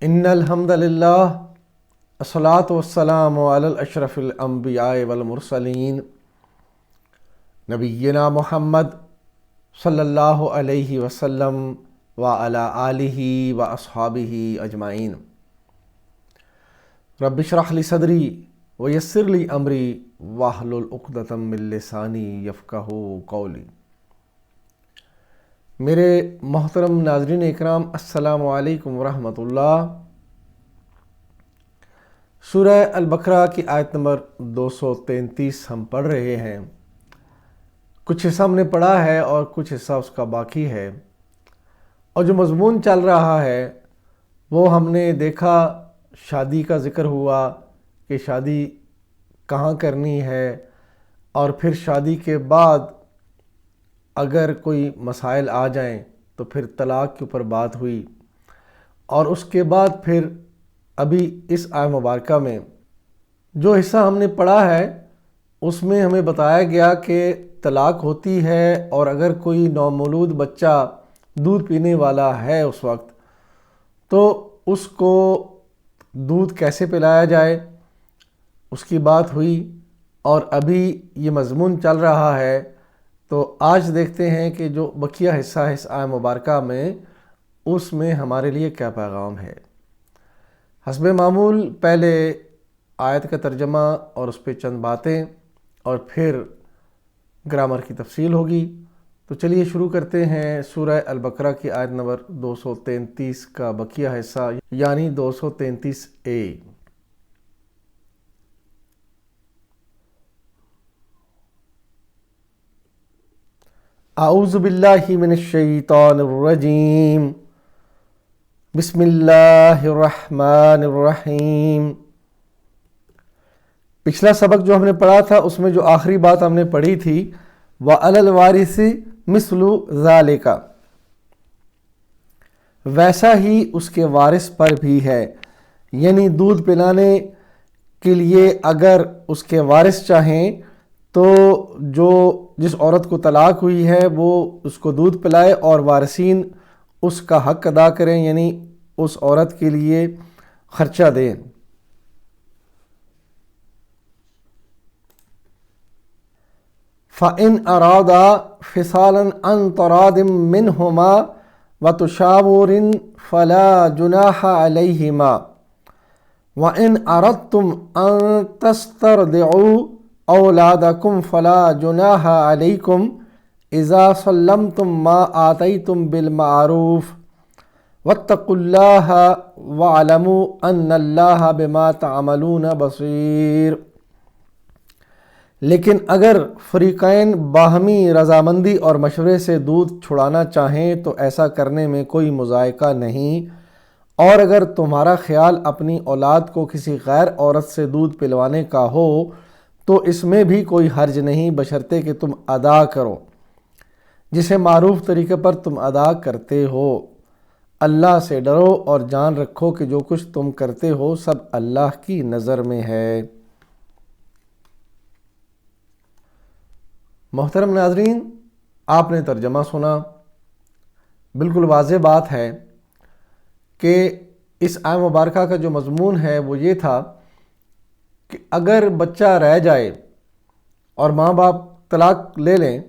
ان الحمد للہ الصلاۃ والسلام علی الاشرف الانبیاء والمرسلین نبینا محمد صلی اللہ علیہ وسلم وعلی آلہ واصحابہ اجمعین۔ رب اشرح لی صدری ویسر لی امری واحلل عقدۃ من لسانی یفقہوا قولی۔ میرے محترم ناظرین اکرام، السلام علیکم ورحمۃ اللہ۔ سورہ البقرہ کی آیت نمبر 233 ہم پڑھ رہے ہیں۔ کچھ حصہ ہم نے پڑھا ہے اور کچھ حصہ اس کا باقی ہے، اور جو مضمون چل رہا ہے وہ ہم نے دیکھا، شادی کا ذکر ہوا کہ شادی کہاں کرنی ہے، اور پھر شادی کے بعد اگر کوئی مسائل آ جائیں تو پھر طلاق کے اوپر بات ہوئی، اور اس کے بعد پھر ابھی اس آیت مبارکہ میں جو حصہ ہم نے پڑھا ہے اس میں ہمیں بتایا گیا کہ طلاق ہوتی ہے، اور اگر کوئی نومولود بچہ دودھ پینے والا ہے اس وقت تو اس کو دودھ کیسے پلایا جائے، اس کی بات ہوئی، اور ابھی یہ مضمون چل رہا ہے۔ تو آج دیکھتے ہیں کہ جو بقیہ حصہ ہے اس آیت مبارکہ میں، اس میں ہمارے لیے کیا پیغام ہے۔ حسب معمول پہلے آیت کا ترجمہ اور اس پہ چند باتیں، اور پھر گرامر کی تفصیل ہوگی۔ تو چلیے شروع کرتے ہیں سورہ البقرہ کی آیت نمبر 233 کا بقیہ حصہ، یعنی 233A۔ اعوذ باللہ من الشیطان الرجیم، بسم اللہ الرحمن الرحیم۔ پچھلا سبق جو ہم نے پڑھا تھا اس میں جو آخری بات ہم نے پڑھی تھی، وَعَلَى الْوَارِثِ مِثْلُ ذَلِكَ، ویسا ہی اس کے وارث پر بھی ہے، یعنی دودھ پلانے کے لیے اگر اس کے وارث چاہیں تو جس عورت کو طلاق ہوئی ہے وہ اس کو دودھ پلائے، اور وارثین اس کا حق ادا کریں، یعنی اس عورت کے لیے خرچہ دیں۔ فَإِنْ أَرَادَا فِصَالًا عَنْ تَرَادٍ مِّنْهُمَا وَتَشَاوُرٍ فَلَا جُنَاحَ عَلَيْهِمَا وَإِنْ أَرَدْتُمْ أَن تَسْتَرْضِعُوا أَوْلَادَكُمْ فَلَا جُنَاحَ عَلَيْكُمْ إِذَا سَلَّمْتُمْ مَا آتَيْتُمْ بِالْمَعْرُوفِ وَاتَّقُوا اللَّهَ وَاعْلَمُوا أَنَّ اللَّهَ بِمَا تَعْمَلُونَ بَصِيرٌ۔ لیکن اگر فریقین باہمی رضامندی اور مشورے سے دودھ چھڑانا چاہیں تو ایسا کرنے میں کوئی مضائقہ نہیں، اور اگر تمہارا خیال اپنی اولاد کو کسی غیر عورت سے دودھ پلوانے کا ہو تو اس میں بھی کوئی حرج نہیں، بشرطے کہ تم ادا کرو جسے معروف طریقے پر تم ادا کرتے ہو۔ اللہ سے ڈرو اور جان رکھو کہ جو کچھ تم کرتے ہو سب اللہ کی نظر میں ہے۔ محترم ناظرین، آپ نے ترجمہ سنا۔ بالکل واضح بات ہے کہ اس آیت مبارکہ کا جو مضمون ہے وہ یہ تھا کہ اگر بچہ رہ جائے اور ماں باپ طلاق لے لیں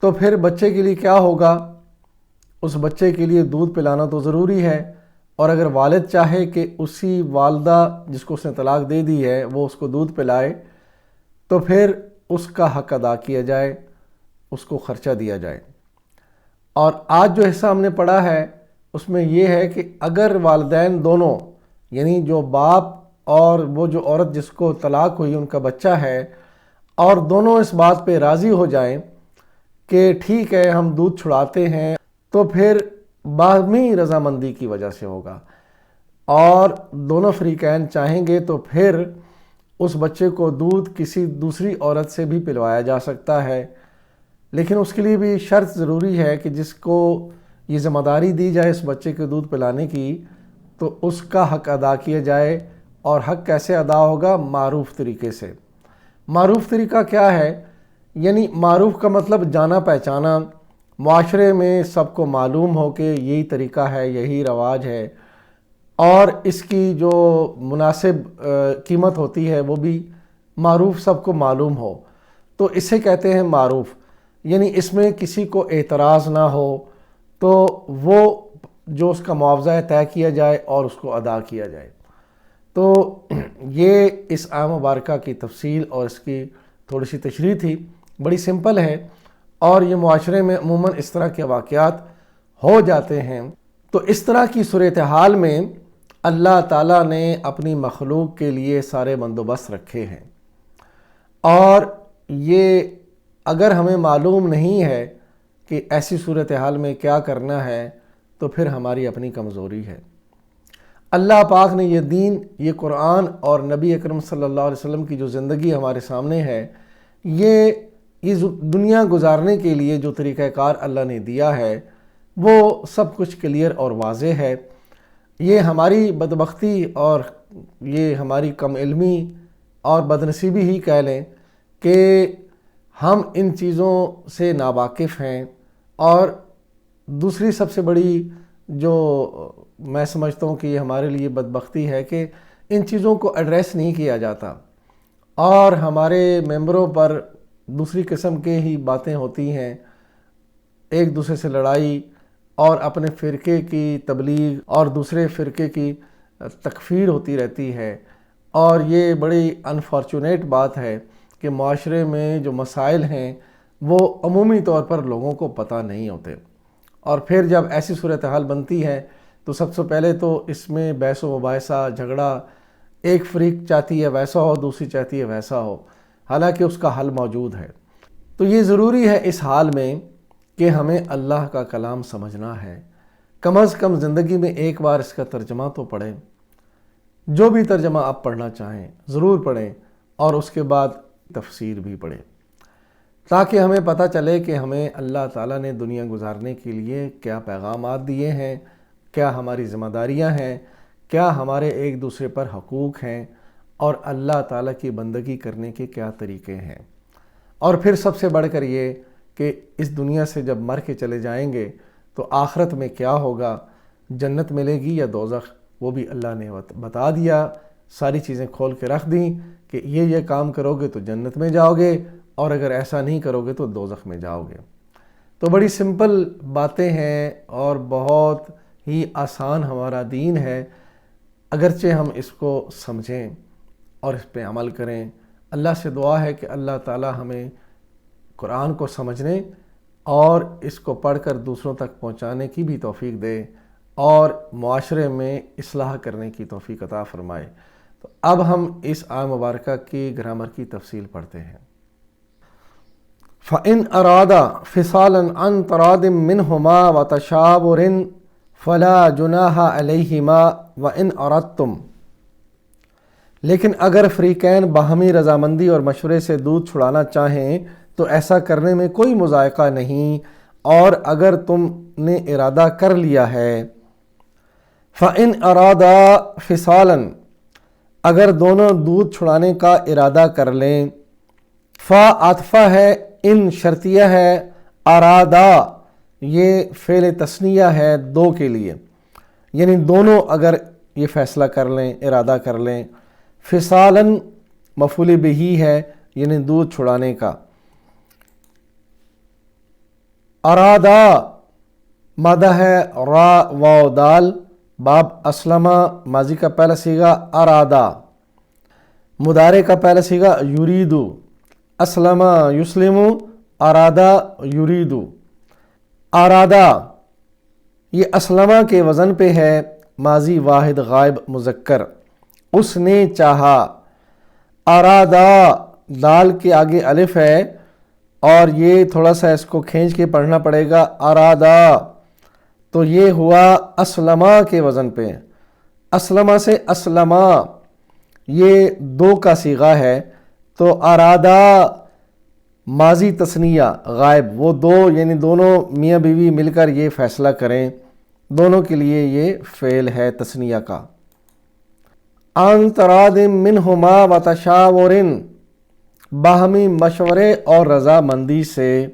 تو پھر بچے کے لیے کیا ہوگا؟ اس بچے کے لیے دودھ پلانا تو ضروری ہے، اور اگر والد چاہے کہ اسی والدہ جس کو اس نے طلاق دے دی ہے وہ اس کو دودھ پلائے تو پھر اس کا حق ادا کیا جائے، اس کو خرچہ دیا جائے۔ اور آج جو حصہ ہم نے پڑھا ہے اس میں یہ ہے کہ اگر والدین دونوں، یعنی جو باپ اور وہ جو عورت جس کو طلاق ہوئی ان کا بچہ ہے، اور دونوں اس بات پہ راضی ہو جائیں کہ ٹھیک ہے ہم دودھ چھڑاتے ہیں، تو پھر باہمی رضامندی کی وجہ سے ہوگا، اور دونوں فریقین چاہیں گے تو پھر اس بچے کو دودھ کسی دوسری عورت سے بھی پلوایا جا سکتا ہے، لیکن اس کے لیے بھی شرط ضروری ہے کہ جس کو یہ ذمہ داری دی جائے اس بچے کو دودھ پلانے کی تو اس کا حق ادا کیا جائے۔ اور حق کیسے ادا ہوگا؟ معروف طریقے سے۔ معروف طریقہ کیا ہے؟ یعنی معروف کا مطلب جانا پہچانا، معاشرے میں سب کو معلوم ہو کہ یہی طریقہ ہے، یہی رواج ہے، اور اس کی جو مناسب قیمت ہوتی ہے وہ بھی معروف سب کو معلوم ہو، تو اسے کہتے ہیں معروف، یعنی اس میں کسی کو اعتراض نہ ہو، تو وہ جو اس کا معاوضہ ہے طے کیا جائے اور اس کو ادا کیا جائے۔ تو یہ اس آیت مبارکہ کی تفصیل اور اس کی تھوڑی سی تشریح تھی، بڑی سمپل ہے، اور یہ معاشرے میں عموماً اس طرح کے واقعات ہو جاتے ہیں۔ تو اس طرح کی صورتحال میں اللہ تعالیٰ نے اپنی مخلوق کے لیے سارے بندوبست رکھے ہیں، اور یہ اگر ہمیں معلوم نہیں ہے کہ ایسی صورتحال میں کیا کرنا ہے تو پھر ہماری اپنی کمزوری ہے۔ اللہ پاک نے یہ دین، یہ قرآن اور نبی اکرم صلی اللہ علیہ وسلم کی جو زندگی ہمارے سامنے ہے، یہ دنیا گزارنے کے لیے جو طریقہ کار اللہ نے دیا ہے وہ سب کچھ کلیئر اور واضح ہے۔ یہ ہماری بدبختی اور یہ ہماری کم علمی اور بدنصیبی ہی کہہ لیں کہ ہم ان چیزوں سے ناواقف ہیں، اور دوسری سب سے بڑی جو میں سمجھتا ہوں کہ یہ ہمارے لیے بدبختی ہے کہ ان چیزوں کو ایڈریس نہیں کیا جاتا، اور ہمارے ممبروں پر دوسری قسم کے ہی باتیں ہوتی ہیں، ایک دوسرے سے لڑائی اور اپنے فرقے کی تبلیغ اور دوسرے فرقے کی تکفیر ہوتی رہتی ہے، اور یہ بڑی انفارچونیٹ بات ہے کہ معاشرے میں جو مسائل ہیں وہ عمومی طور پر لوگوں کو پتہ نہیں ہوتے، اور پھر جب ایسی صورتحال بنتی ہے تو سب سے پہلے تو اس میں بحث و مباحثہ، جھگڑا، ایک فریق چاہتی ہے ویسا ہو، دوسری چاہتی ہے ویسا ہو، حالانکہ اس کا حل موجود ہے۔ تو یہ ضروری ہے اس حال میں کہ ہمیں اللہ کا کلام سمجھنا ہے، کم از کم زندگی میں ایک بار اس کا ترجمہ تو پڑھیں، جو بھی ترجمہ آپ پڑھنا چاہیں ضرور پڑھیں، اور اس کے بعد تفسیر بھی پڑھیں، تاکہ ہمیں پتہ چلے کہ ہمیں اللہ تعالیٰ نے دنیا گزارنے کے لیے کیا پیغامات دیے ہیں، کیا ہماری ذمہ داریاں ہیں، کیا ہمارے ایک دوسرے پر حقوق ہیں، اور اللہ تعالیٰ کی بندگی کرنے کے کیا طریقے ہیں۔ اور پھر سب سے بڑھ کر یہ کہ اس دنیا سے جب مر کے چلے جائیں گے تو آخرت میں کیا ہوگا، جنت ملے گی یا دوزخ، وہ بھی اللہ نے بتا دیا، ساری چیزیں کھول کے رکھ دیں کہ یہ کام کرو گے تو جنت میں جاؤ گے، اور اگر ایسا نہیں کرو گے تو دوزخ میں جاؤ گے۔ تو بڑی سمپل باتیں ہیں اور بہت ہی آسان ہمارا دین ہے، اگرچہ ہم اس کو سمجھیں اور اس پہ عمل کریں۔ اللہ سے دعا ہے کہ اللہ تعالی ہمیں قرآن کو سمجھنے اور اس کو پڑھ کر دوسروں تک پہنچانے کی بھی توفیق دے، اور معاشرے میں اصلاح کرنے کی توفیق عطا فرمائے۔ تو اب ہم اس آیت مبارکہ کی گرامر کی تفصیل پڑھتے ہیں۔ فَإِنْ أَرَادَا فِصَالًا عَنْ تَرَادٍ مِّنْهُمَا وَتَشَاوُرٍ فَلَا جُنَاحَ عَلَيْهِمَا وَإِنْ أَرَدتُّمْ، لیکن اگر فریقین باہمی رضامندی اور مشورے سے دودھ چھڑانا چاہیں تو ایسا کرنے میں کوئی مضائقہ نہیں، اور اگر تم نے ارادہ کر لیا ہے۔ فَإِنْ أَرَادَا فِصَالًا، اگر دونوں دودھ چھڑانے کا ارادہ کر لیں، فا عاطفہ ہے، ان شرطیہ ہے، ارادہ یہ فعل تثنیہ ہے دو کے لیے، یعنی دونوں اگر یہ فیصلہ کر لیں، ارادہ کر لیں۔ فصالاً مفعول بہ ہے، یعنی دودھ چھڑانے کا۔ ارادہ مادہ ہے را واو دال، باب اسلمہ ماضی کا پہلا صیغہ ارادہ، مضارع کا پہلا صیغہ یریدو، اسلمہ یسلمو، ارادہ یریدو۔ ارادہ یہ اسلمہ کے وزن پہ ہے، ماضی واحد غائب مذکر، اس نے چاہا۔ ارادہ دال کے آگے الف ہے، اور یہ تھوڑا سا اس کو کھینچ کے پڑھنا پڑے گا، ارادہ، تو یہ ہوا اسلمہ کے وزن پہ۔ اسلمہ سے اسلمہ یہ دو کا صیغہ ہے، تو ارادہ ماضی تثنیہ غائب، وہ دو یعنی دونوں میاں بیوی مل کر یہ فیصلہ کریں، دونوں کے لیے یہ فعل ہے تثنیہ کا۔ عن تراد منہما وتشاور، باہمی مشورے اور رضامندی سے۔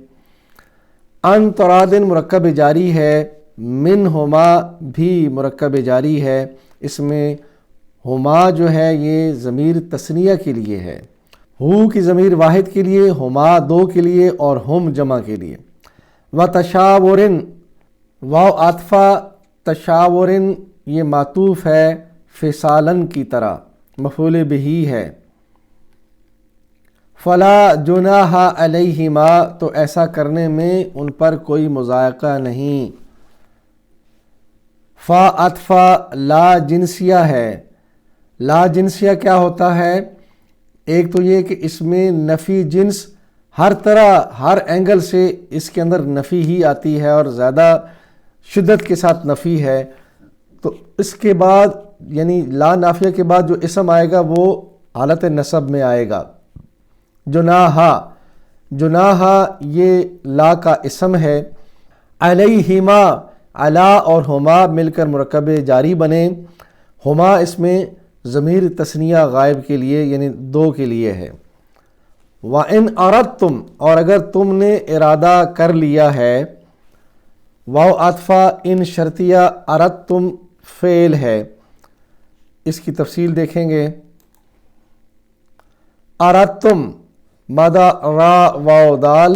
عن تراد مرکب جاری ہے، منہما بھی مرکب جاری ہے، اس میں ہما جو ہے یہ ضمیر تثنیہ کے لیے ہے، ہو کی ضمیر واحد کے لیے، ہما دو کے لیے، اور ہم جمع کے لیے۔ وتشاورن واو عاطفہ تشاورن یہ معطوف ہے فصالن کی طرح، مفعول بہ ہے۔ فلا جناح علیہما تو ایسا کرنے میں ان پر کوئی مضائقہ نہیں۔ فا عطفہ لا جنسیہ ہے۔ لا جنسیہ کیا ہوتا ہے؟ ایک تو یہ کہ اس میں نفی جنس ہر طرح ہر اینگل سے اس کے اندر نفی ہی آتی ہے اور زیادہ شدت کے ساتھ نفی ہے، تو اس کے بعد یعنی لا نافیہ کے بعد جو اسم آئے گا وہ حالت نصب میں آئے گا۔ جناح یہ لا کا اسم ہے۔ علیہما علا اور ہما مل کر مرکب جاری بنے، ہما اس میں ضمیر تثنیہ غائب کے لیے یعنی دو کے لیے ہے۔ وَإِنْ أَرَدْتُمْ اور اگر تم نے ارادہ کر لیا ہے، واو عاطفہ ان شرطیہ، اردتم فعل ہے، اس کی تفصیل دیکھیں گے۔ اردتم مادہ را واو دال،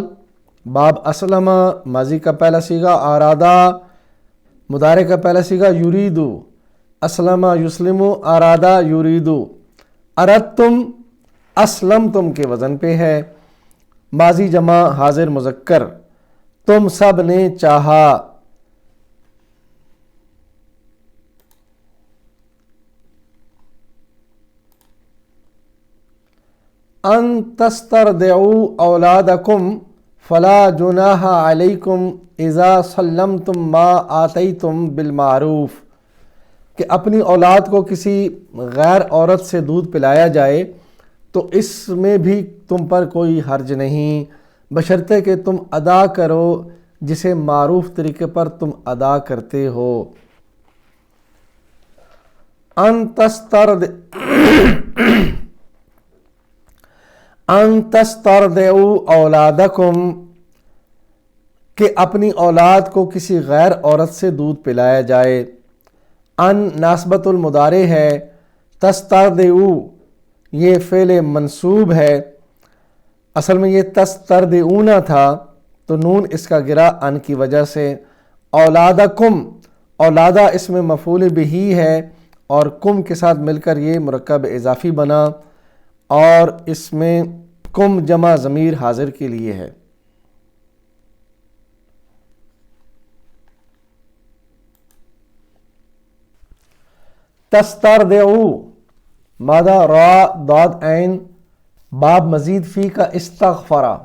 باب اسلم ماضی کا پہلا صیغہ، ارادہ مضارع کا پہلا صیغہ، یریدو اسلم یسلم ارادہ یریدو۔ اردتم اسلمتم کے وزن پہ ہے، ماضی جمع حاضر مذکر، تم سب نے چاہا۔ ان تسترضعوا اولادکم فلا جناح علیکم اذا سلمتم ما آتیتم بالمعروف، کہ اپنی اولاد کو کسی غیر عورت سے دودھ پلایا جائے تو اس میں بھی تم پر کوئی حرج نہیں، بشرطے کہ تم ادا کرو جسے معروف طریقے پر تم ادا کرتے ہو۔ ان تسترضعوا اولادکم کہ اپنی اولاد کو کسی غیر عورت سے دودھ پلایا جائے۔ ان ناسبت المضارع ہے، تسترضعوا یہ فعل منصوب ہے، اصل میں یہ تسترضعون تھا تو نون اس کا گرا ان کی وجہ سے۔ اولادکم اولادہ اس میں مفعول بہ ہے اور کم کے ساتھ مل کر یہ مرکب اضافی بنا، اور اس میں کم جمع ضمیر حاضر کے لیے ہے۔ تسترضعوا مادہ را ضاد عین، باب مزید فی کا استغفرا،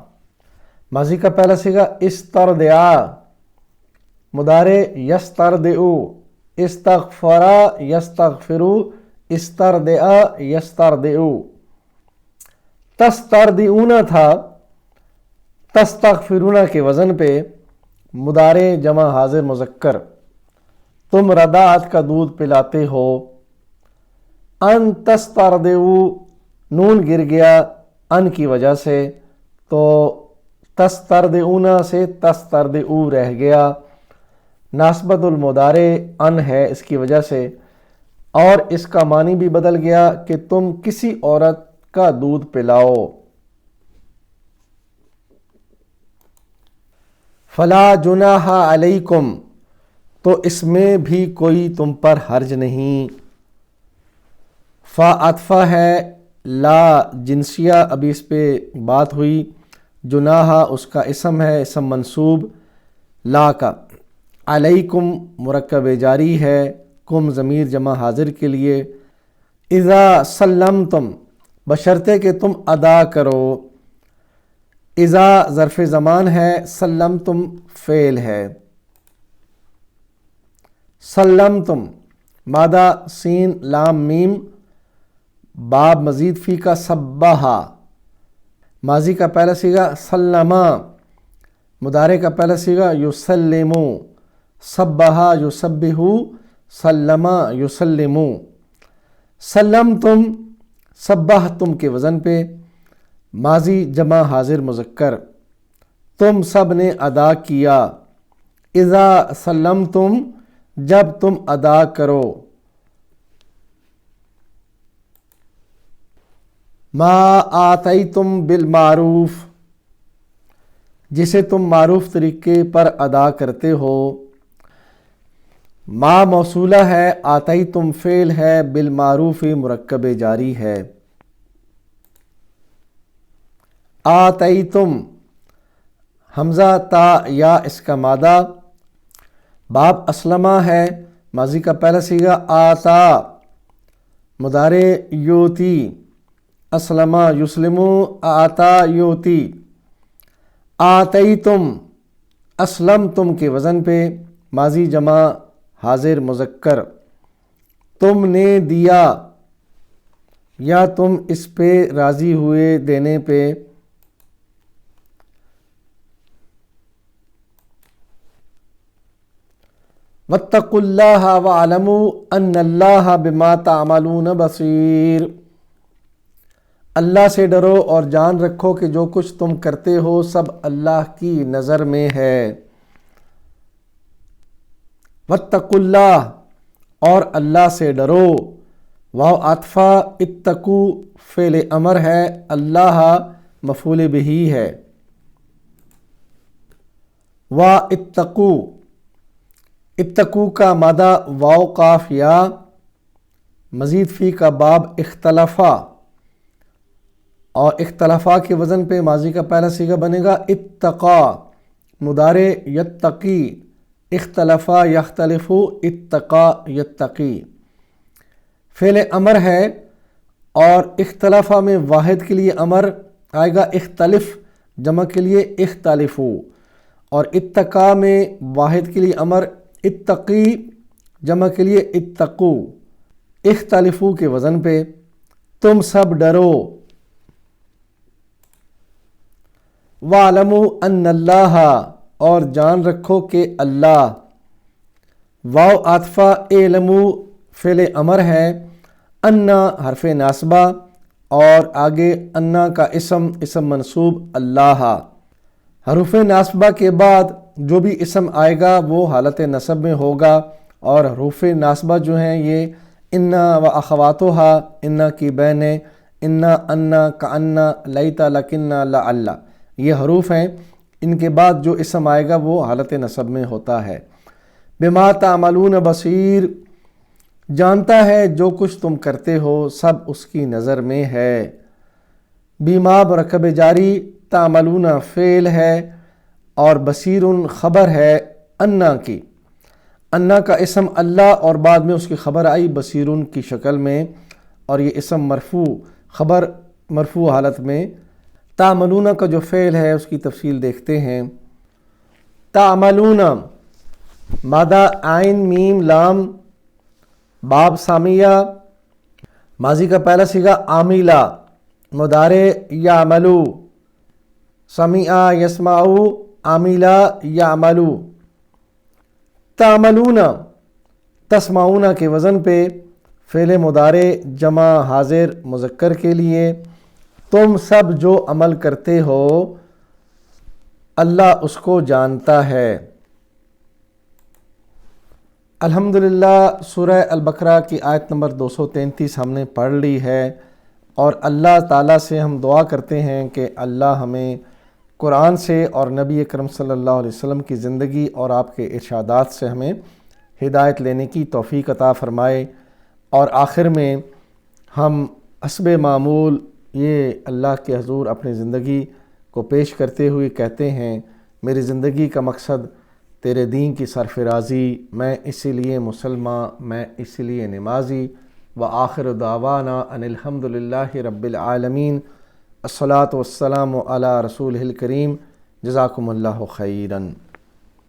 ماضی کا پہلا صیغہ استرضعا، مضارع یسترضعو، استغفرا یستغفرو، استرضعا یسترضعو۔ تسترضعون تھا تستغفرون کے وزن پہ، مضارع جمع حاضر مذکر، تم رضاعت کا دودھ پلاتے ہو۔ ان تسترضعوا نون گر گیا ان کی وجہ سے تو تسترضعون سے تسترضعوا رہ گیا، ناسبت المضارع ان ہے اس کی وجہ سے، اور اس کا معنی بھی بدل گیا کہ تم کسی عورت کا دودھ پلاؤ۔ فلا جناح علیکم تو اس میں بھی کوئی تم پر حرج نہیں۔ فا عطفہ ہے لا جنسیہ، ابھی اس پہ بات ہوئی، جناح اس کا اسم ہے، اسم منصوب لا کا، علیکم مرکب جاری ہے، کم ضمیر جمع حاضر کے لیے، اذا سلمتم بشرطے کہ تم ادا کرو، اذا ظرف زمان ہے، سلمتم فعل ہے۔ سلمتم مادہ سین لام میم، باب مزید فی کا سبہا، ماضی کا پہلا صیغہ سلما، مضارع کا پہلا صیغہ یسلمو، سبہا یسبہو، سلما یسلمو۔ سلمتم سبحتم کے وزن پہ، ماضی جمع حاضر مذکر، تم سب نے ادا کیا۔ اذا سلمتم جب تم ادا کرو، ما آتیتم بالمعروف، جسے تم معروف طریقے پر ادا کرتے ہو۔ ما موصولہ ہے، آتیتم فعل ہے، بالمعروف مرکب جاری ہے۔ آتیتم حمزہ تا یا اس کا مادہ، باب اسلمہ ہے، ماضی کا پہلا صیغہ آتا، مضارع یوتی، اسلمہ یسلمو، آتا یوتی۔ آتیتم اسلمتم کے وزن پہ، ماضی جمع حاضر مذکر، تم نے دیا یا تم اس پہ راضی ہوئے دینے پہ۔ واتقوا اللہ واعلموا ان اللہ بما تعملون بصیر، اللہ سے ڈرو اور جان رکھو کہ جو کچھ تم کرتے ہو سب اللہ کی نظر میں ہے۔ واتقوا اللہ اور اللہ سے ڈرو، واو عطفہ، اتقو فعل امر ہے، اللہ مفعول بہ ہے۔ وا اتقو، اتقو کا مادہ واو قاف یا، مزید فی کا باب اختلافا، اور اختلافا کے وزن پہ ماضی کا پہلا صیغہ بنے گا اتقا، مضارع یتقی، اختلافا یختلفو، اتقا یتقی، فعل امر ہے، اور اختلافا میں واحد کے لیے امر آئے گا اختلف، جمع کے لیے اختلفو، اور اتقا میں واحد کے لیے امر اتقی، جمع کے لیے اتقو، اختلفو کے وزن پہ، تم سب ڈرو۔ وَاعْلَمُوا أَنَّ اللَّهَ اور جان رکھو کہ اللہ، واو عاطفہ، اعلموا فعل امر ہے، انا حرف ناصبہ، اور آگے انا کا اسم منصوب اللہ، حروف ناصبہ کے بعد جو بھی اسم آئے گا وہ حالت نصب میں ہوگا، اور حروف ناصبہ جو ہیں یہ انا و اخواتہا، انا کی بہنیں، انا کانا، لیتا، لکنا، لعل، یہ حروف ہیں، ان کے بعد جو اسم آئے گا وہ حالت نصب میں ہوتا ہے۔ بما تعملون بصیر، جانتا ہے جو کچھ تم کرتے ہو سب اس کی نظر میں ہے۔ بما مرکب جاری، تعملون فعل ہے، اور بصیر خبر ہے انا کی، انا کا اسم اللہ اور بعد میں اس کی خبر آئی بصیر کی شکل میں، اور یہ اسم مرفوع، خبر مرفوع حالت میں۔ تعملون کا جو فعل ہے اس کی تفصیل دیکھتے ہیں۔ تعملون مادہ عین میم لام، باب سامیہ، ماضی کا پہلا صیغہ عاملہ، مضارع یعملو، سمع یسمعو، عاملہ یعملو۔ تعملون تسمعون کے وزن پہ، فعل مضارع جمع حاضر مذکر کے لیے، تم سب جو عمل کرتے ہو اللہ اس کو جانتا ہے۔ الحمدللہ سورہ البقرہ کی آیت نمبر 233 ہم نے پڑھ لی ہے، اور اللہ تعالیٰ سے ہم دعا کرتے ہیں کہ اللہ ہمیں قرآن سے اور نبی اکرم صلی اللہ علیہ وسلم کی زندگی اور آپ کے ارشادات سے ہمیں ہدایت لینے کی توفیق عطا فرمائے، اور آخر میں ہم حسب معمول یہ اللہ کے حضور اپنی زندگی کو پیش کرتے ہوئے کہتے ہیں، میری زندگی کا مقصد تیرے دین کی سرفرازی، میں اسی لیے مسلمان، میں اسی لیے نمازی، وآخر دعوانا ان الحمدللہ رب العالمین، الصلاۃ والسلام علی رسولہ الکریم، جزاکم اللہ خیراً۔